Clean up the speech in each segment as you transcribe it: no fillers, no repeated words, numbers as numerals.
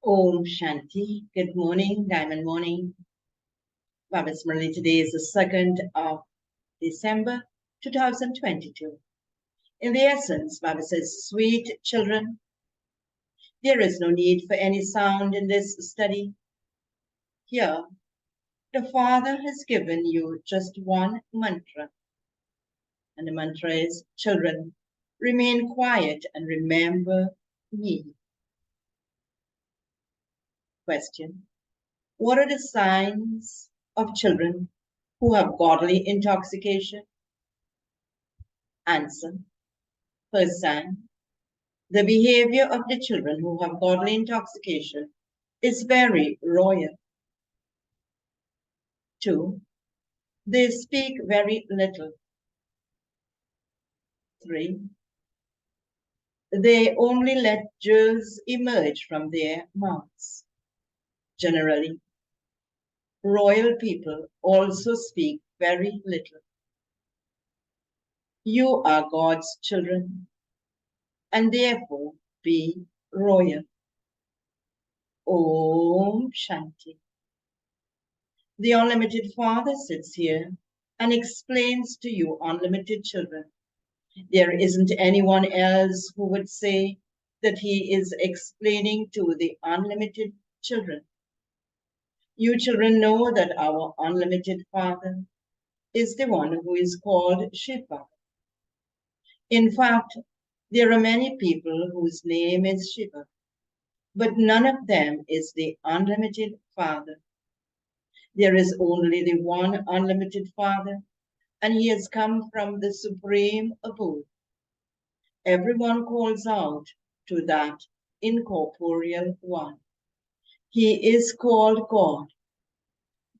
Om Shanti. Good morning, Diamond Morning. Baba's Murli. Today is the 2nd of December 2022. In the essence, Baba says, sweet children, there is no need for any sound in this study. Here, the Father has given you just one mantra. And the mantra is, children, remain quiet and remember me. Question. What are the signs of children who have godly intoxication? Answer. First sign, the behavior of the children who have godly intoxication is very royal. 2, they speak very little. 3, they only let jewels emerge from their mouths. Generally, royal people also speak very little. You are God's children, and therefore be royal. Om Shanti. The Unlimited Father sits here and explains to you, unlimited children. There isn't anyone else who would say that he is explaining to the unlimited children. You children know that our unlimited Father is the one who is called Shiva. In fact, there are many people whose name is Shiva, but none of them is the unlimited Father. There is only the one unlimited Father, and he has come from the supreme abode. Everyone calls out to that incorporeal one. He is called God.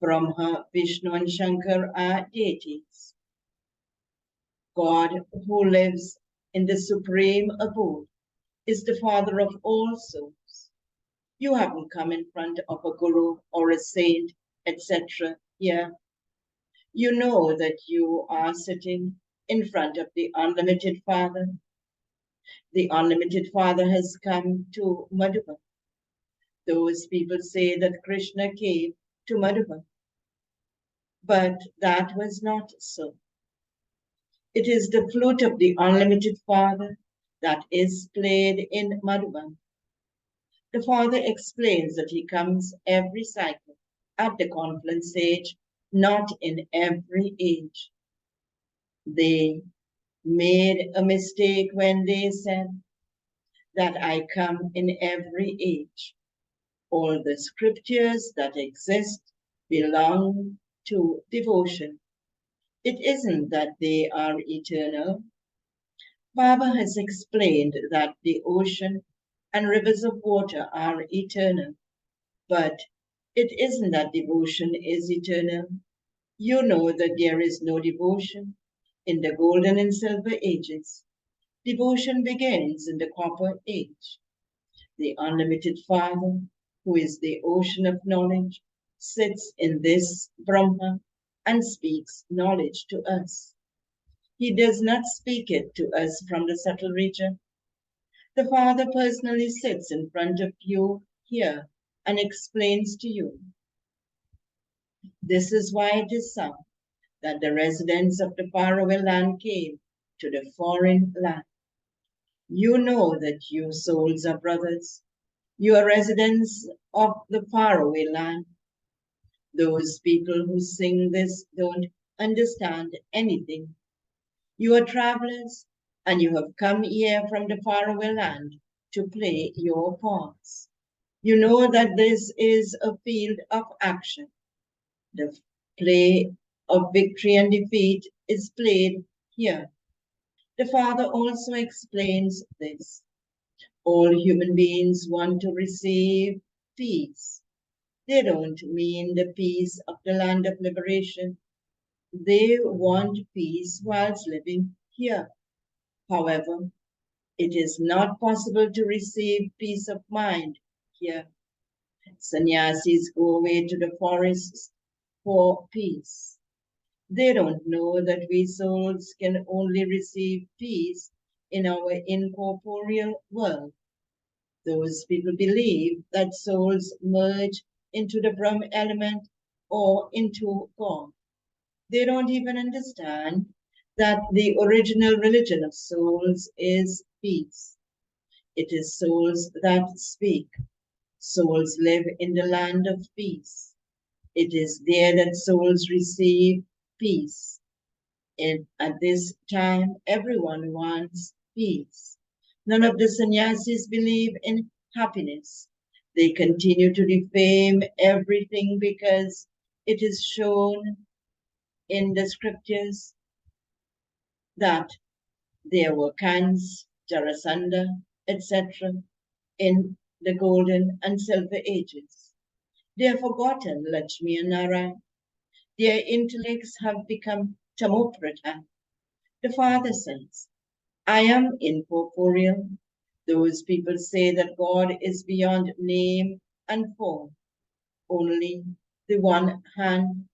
Brahma, Vishnu, and Shankar are deities. God, who lives in the supreme abode, is the Father of all souls. You haven't come in front of a guru or a saint, etc. here. You know that you are sitting in front of the Unlimited Father. The Unlimited Father has come to Madhuban. Those people say that Krishna came to Madhuban, but that was not so. It is the flute of the Unlimited Father that is played in Madhuban. The Father explains that he comes every cycle at the confluence age, not in every age. They made a mistake when they said that I come in every age. All the scriptures that exist belong to devotion. It isn't that they are eternal. Baba has explained that the ocean and rivers of water are eternal, but it isn't that devotion is eternal. You know that there is no devotion in the golden and silver ages. Devotion begins in the copper age. The Unlimited Father, who is the ocean of knowledge, sits in this Brahma and speaks knowledge to us. He does not speak it to us from the subtle region. The Father personally sits in front of you here and explains to you. This is why it is sung that the residents of the faraway land came to the foreign land. You know that you souls are brothers. You are residents of the faraway land. Those people who sing this don't understand anything. You are travelers, and you have come here from the faraway land to play your parts. You know that this is a field of action. The play of victory and defeat is played here. The Father also explains this. All human beings want to receive peace. They don't mean the peace of the land of liberation. They want peace whilst living here. However, it is not possible to receive peace of mind here. Sannyasis go away to the forests for peace. They don't know that we souls can only receive peace in our incorporeal world. Those people believe that souls merge into the Brahm element or into God. They don't even understand that the original religion of souls is peace. It is souls that speak. Souls live in the land of peace. It is there that souls receive peace. And at this time, everyone wants peace. None of the sannyasis believe in happiness. They continue to defame everything because it is shown in the scriptures that there were Kans, Jarasandha, etc. in the golden and silver ages. They have forgotten Lakshmi and Nara. Their intellects have become tamoprata. The Father says, I am incorporeal. Those people say that God is beyond name and form. Only the one hand,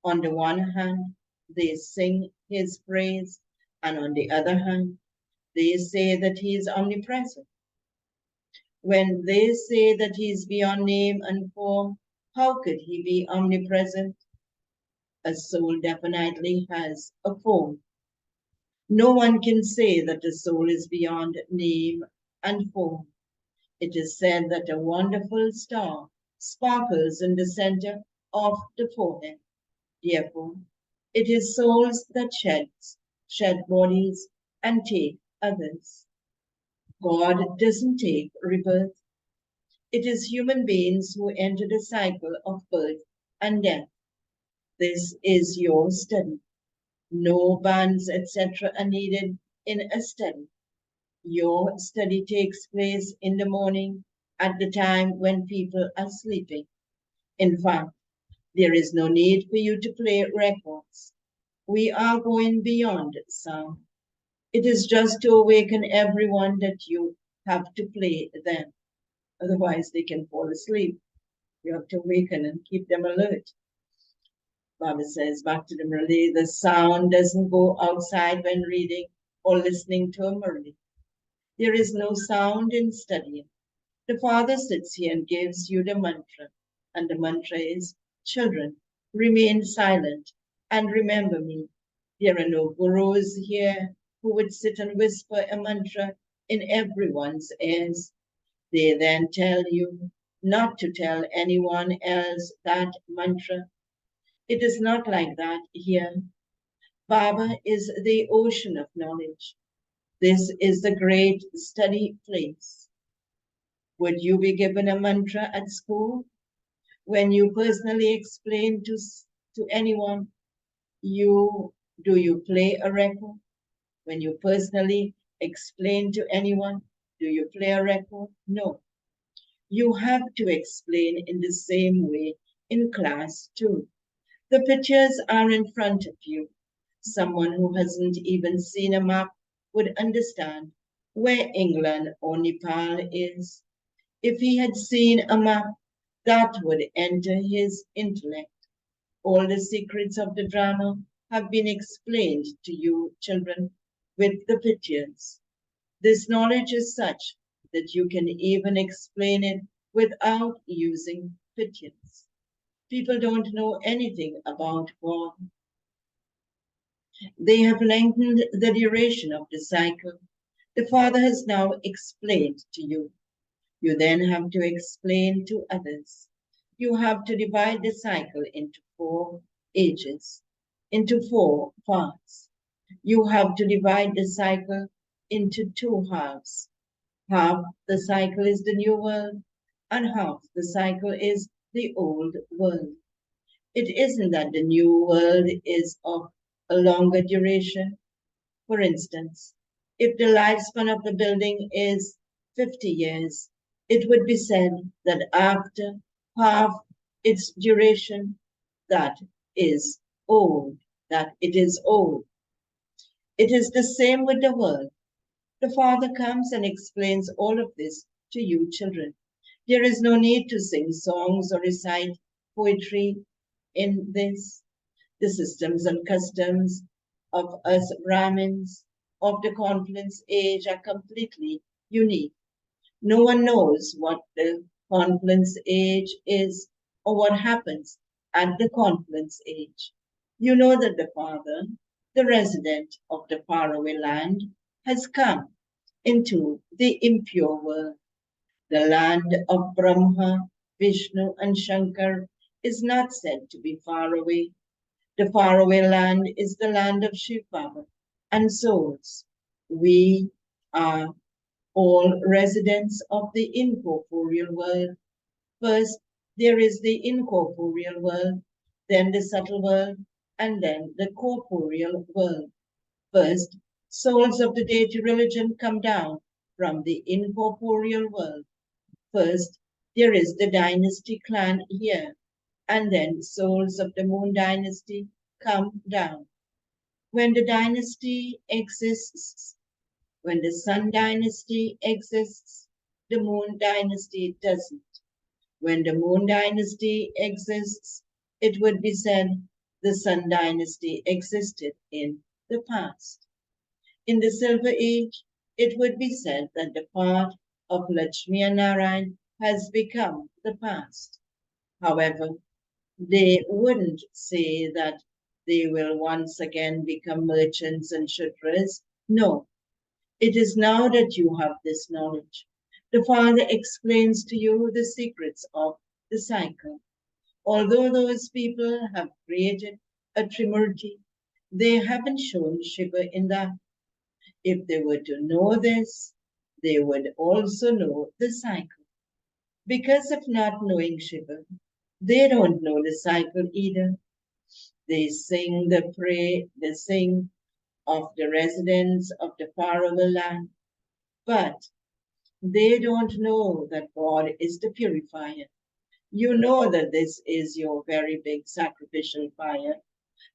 on the one hand, they sing his praise, and on the other hand, they say that he is omnipresent. When they say that he is beyond name and form, how could he be omnipresent? A soul definitely has a form. No one can say that the soul is beyond name and form. It is said that a wonderful star sparkles in the center of the forehead. Therefore, it is souls that shed bodies and take others. God doesn't take rebirth. It is human beings who enter the cycle of birth and death. This is your study. No bands, etc. are needed in a study. Your study takes place in the morning at the time when people are sleeping. In fact, there is no need for you to play records. We are going beyond sound. It is just to awaken everyone that you have to play them. Otherwise, they can fall asleep. You have to awaken and keep them alert. Baba says back to the Murli, the sound doesn't go outside when reading or listening to a Murli. There is no sound in studying. The Father sits here and gives you the mantra, and the mantra is, children, remain silent and remember me. There are no gurus here who would sit and whisper a mantra in everyone's ears. They then tell you not to tell anyone else that mantra. It is not like that here. Baba is the ocean of knowledge. This is the great study place. Would you be given a mantra at school? When you personally explain to anyone, do you play a record? When you personally explain to anyone, do you play a record? No. You have to explain in the same way in class too. The pictures are in front of you. Someone who hasn't even seen a map would understand where England or Nepal is. If he had seen a map, that would enter his intellect. All the secrets of the drama have been explained to you, children, with the pictures. This knowledge is such that you can even explain it without using pictures. People don't know anything about God. They have lengthened the duration of the cycle. The Father has now explained to you. You then have to explain to others. You have to divide the cycle into 4 ages, into 4 parts. You have to divide the cycle into 2 halves. Half the cycle is the new world, and half the cycle is the old world. It isn't that the new world is of a longer duration. For instance, if the lifespan of the building is 50 years, it would be said that after half its duration, that is old, that it is old. It is the same with the world. The Father comes and explains all of this to you, children. There is no need to sing songs or recite poetry in this. The systems and customs of us Brahmins of the confluence age are completely unique. No one knows what the confluence age is or what happens at the confluence age. You know that the Father, the resident of the faraway land, has come into the impure world. The land of Brahma, Vishnu, and Shankar is not said to be far away. The faraway land is the land of Shiv Baba and souls. We are all residents of the incorporeal world. First, there is the incorporeal world, then the subtle world, and then the corporeal world. First, souls of the deity religion come down from the incorporeal world. First, there is the dynasty clan here, and then souls of the moon dynasty come down. When the dynasty exists, when the sun dynasty exists, the moon dynasty doesn't. When the moon dynasty exists, it would be said the sun dynasty existed in the past. In the Silver Age, it would be said that the part of Lakshmi and Narayan has become the past. However, they wouldn't say that they will once again become merchants and Shudras. No, it is now that you have this knowledge. The Father explains to you the secrets of the cycle. Although those people have created a Trimurti, they haven't shown Shiva in that. If they were to know this, they would also know the cycle. Because of not knowing Shiva, they don't know the cycle either. They sing they sing of the residents of the faraway land, but they don't know that God is the purifier. You know that this is your very big sacrificial fire.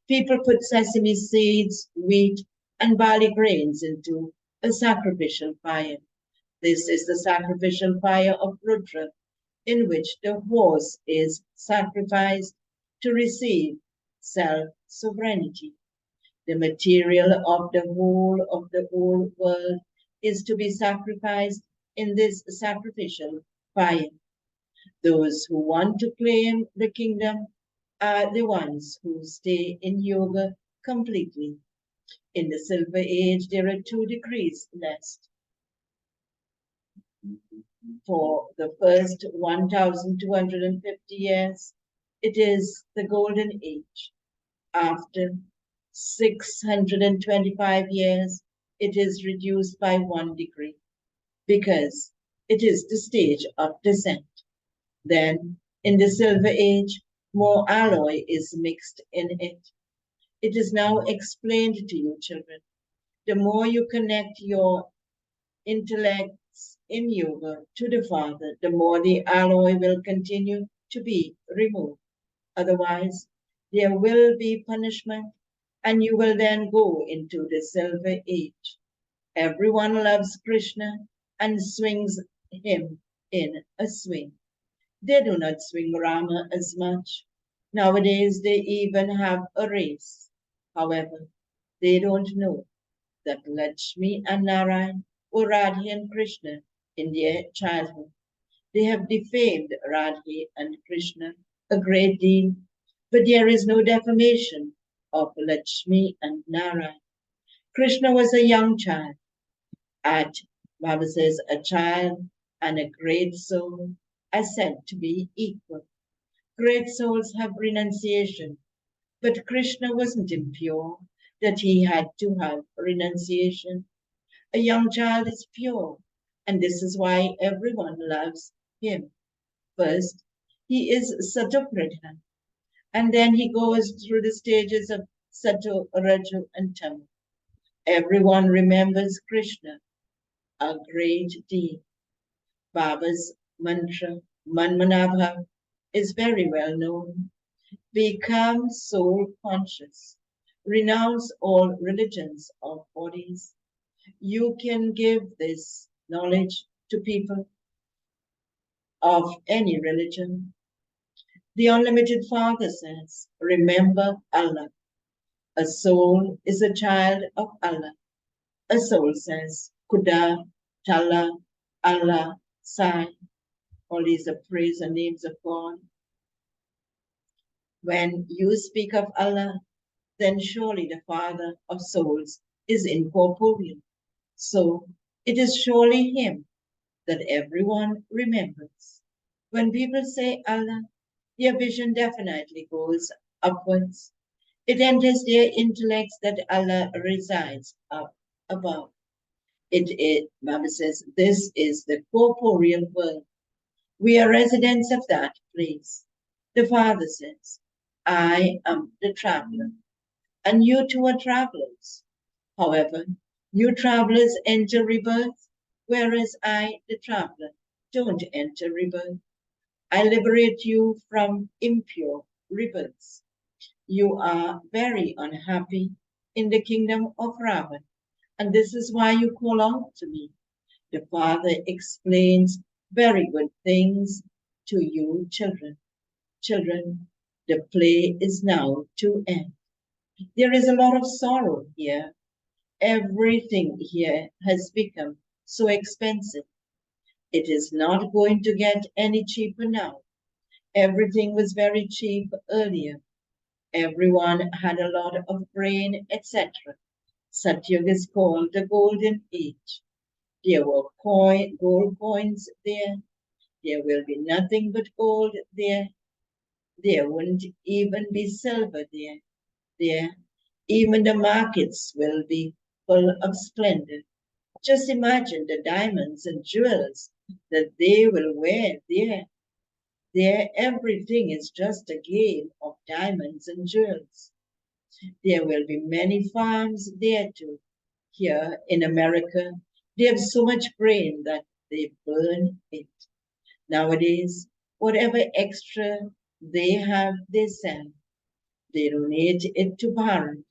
People put sesame seeds, wheat, and barley grains into a sacrificial fire. This is the sacrificial fire of Rudra, in which the horse is sacrificed to receive self-sovereignty. The material of the whole of the old world is to be sacrificed in this sacrificial fire. Those who want to claim the kingdom are the ones who stay in yoga completely. In the Silver Age, there are 2 degrees left. For the first 1,250 years, it is the Golden Age. After 625 years, it is reduced by 1 degree because it is the stage of descent. Then, in the Silver Age, more alloy is mixed in it. It is now explained to you, children. The more you connect your intellects in yoga to the Father, the more the alloy will continue to be removed. Otherwise, there will be punishment, and you will then go into the Silver Age. Everyone loves Krishna and swings him in a swing. They do not swing Rama as much. Nowadays, they even have a race. However, they don't know that Lakshmi and Narayan were Radha and Krishna in their childhood. They have defamed Radha and Krishna a great deal, but there is no defamation of Lakshmi and Narayan. Krishna was a young child. At Baba says a child and a great soul are said to be equal. Great souls have renunciation, but Krishna wasn't impure that he had to have renunciation. A young child is pure, and this is why everyone loves him. First, he is Satopradhan, and then he goes through the stages of Sato, Raju, and Tama. Everyone remembers Krishna a great deal. Baba's mantra, Manmanabha, is very well known. Become soul conscious. Renounce all religions of bodies. You can give this knowledge to people of any religion. The Unlimited Father says, remember Allah. A soul is a child of Allah. A soul says, Kuda, Tala, Allah, sigh. All these are praise and names of God. When you speak of Allah, then surely the Father of souls is incorporeal. So it is surely Him that everyone remembers. When people say Allah, their vision definitely goes upwards. It enters their intellects that Allah resides up above. Baba says, this is the corporeal world. We are residents of that place. The Father says, I am the traveler, and you too are travelers. However, you travelers enter rebirth, whereas I, the traveler, don't enter rebirth. I liberate you from impure rebirths. You are very unhappy in the kingdom of Ravan, and this is why you call out to me. The Father explains very good things to you, children. Children, the play is now to end. There is a lot of sorrow here. Everything here has become so expensive. It is not going to get any cheaper now. Everything was very cheap earlier. Everyone had a lot of grain, etc. Satyug is called the golden age. There were gold coins there. There will be nothing but gold there. There wouldn't even be silver there. There, even the markets will be full of splendor. Just imagine the diamonds and jewels that they will wear there. There, everything is just a game of diamonds and jewels. There will be many farms there too. Here in America, they have so much grain that they burn it. Nowadays, whatever extra they have, they sell. They donate it to Bharat.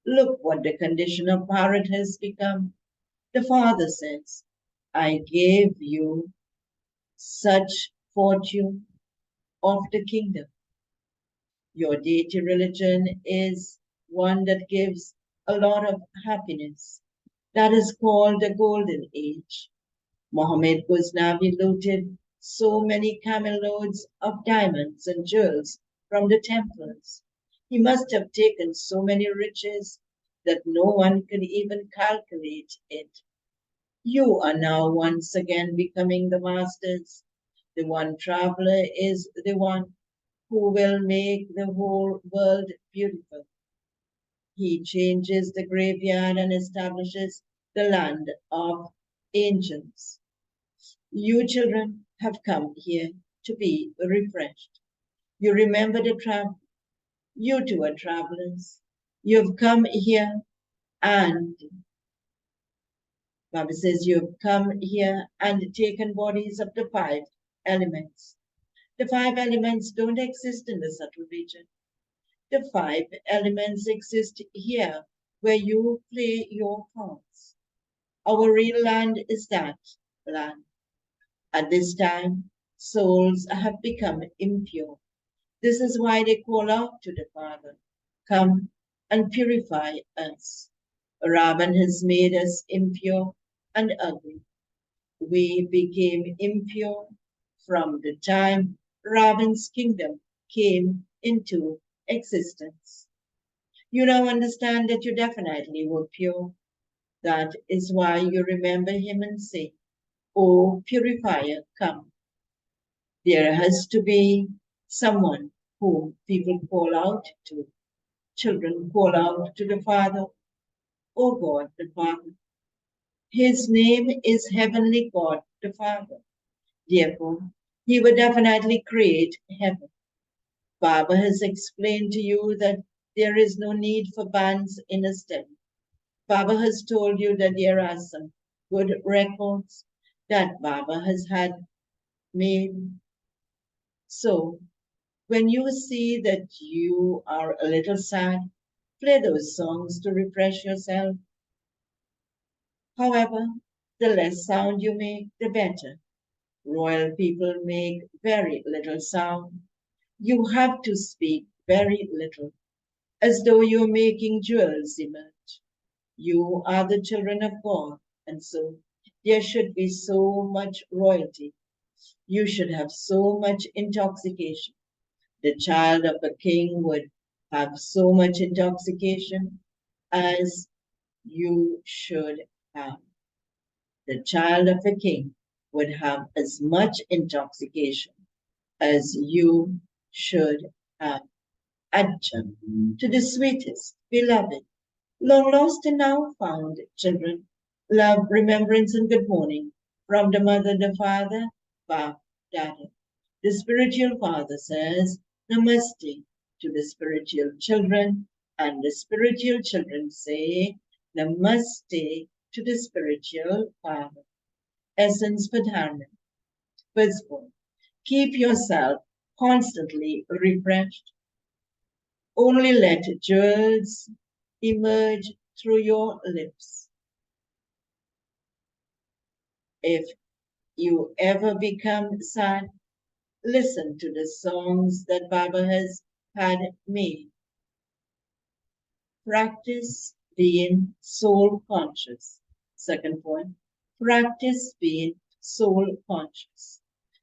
Look what the condition of Bharat has become. The Father says, I gave you such fortune of the kingdom. Your deity religion is one that gives a lot of happiness. That is called the Golden Age. Mohammed Ghaznavi looted so many camel loads of diamonds and jewels from the temples. He must have taken so many riches that no one can even calculate it. You are now once again becoming the masters. The one traveler is the one who will make the whole world beautiful. He changes the graveyard and establishes the land of angels. You children have come here to be refreshed. You remember the travel. You too are travelers. You've come here and Baba says you've come here and taken bodies of the five elements. The five elements don't exist in the subtle region. The five elements exist here where you play your parts. Our real land is that land. At this time, souls have become impure. This is why they call out to the Father, come and purify us. Ravan has made us impure and ugly. We became impure from the time Ravan's kingdom came into existence. You now understand that you definitely were pure. That is why you remember him and say, O purifier, come. There has to be someone whom people call out to. Children call out to the Father, O God the Father. His name is Heavenly God the Father. Therefore, he will definitely create heaven. Baba has explained to you that there is no need for bands in a study. Baba has told you that there are some good records that Baba has had made. So, when you see that you are a little sad, play those songs to refresh yourself. However, the less sound you make, the better. Royal people make very little sound. You have to speak very little, as though you're making jewels emerge. You are the children of God, and so there should be so much royalty You should have so much intoxication. The child of a king would have so much intoxication as you should have. The child of a king would have as much intoxication as you should have. Adjunct to the sweetest, beloved, long lost and now found children, love, remembrance, and good morning from the mother, the father, Bap, Dada. The spiritual father says Namaste to the spiritual children, and the spiritual children say Namaste to the spiritual father. Essence for Dharma. Firstborn, keep yourself constantly refreshed. Only let jewels emerge through your lips. If you ever become sad, listen to the songs that Baba has had made. Practice being soul conscious. Second point, practice being soul conscious.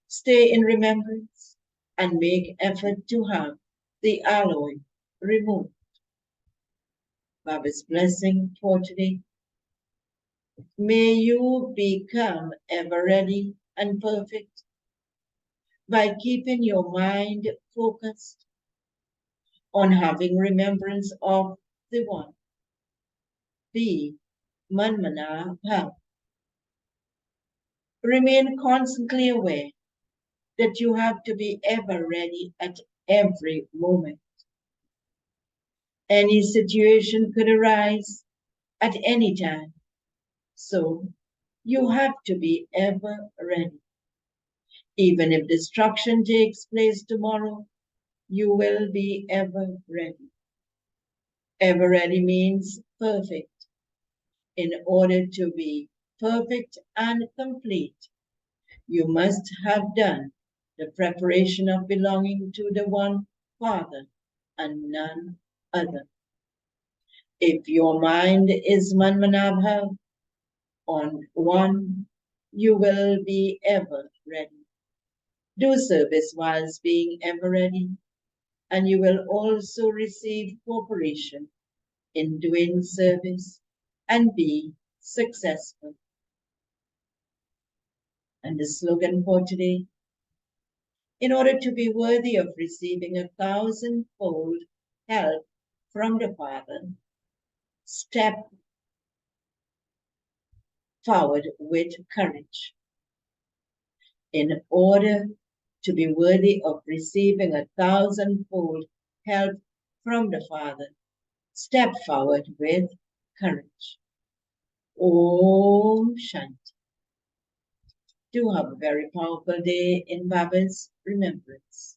Stay in remembrance and make effort to have the alloy removed. Baba's blessing for today. May you become ever ready and perfect by keeping your mind focused on having remembrance of the One. Be Manmana Bhav. Remain constantly aware that you have to be ever ready at every moment. Any situation could arise at any time, so you have to be ever ready. Even if destruction takes place tomorrow, you will be ever ready. Ever ready means perfect. In order to be perfect and complete, you must have done the preparation of belonging to the one Father and none other. If your mind is Manmanabhav on one, you will be ever ready. Do service whilst being ever ready, and you will also receive cooperation in doing service and be successful. And the slogan for today, in order to be worthy of receiving 1,000-fold help from the Father, step forward with courage. In order to be worthy of receiving 1,000-fold help from the Father, step forward with courage. Om Shanti. Do have a very powerful day in Baba's remembrance.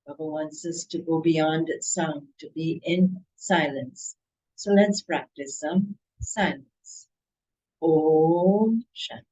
Baba wants us to go beyond sound, to be in silence. So let's practice some silence. Om Shanti.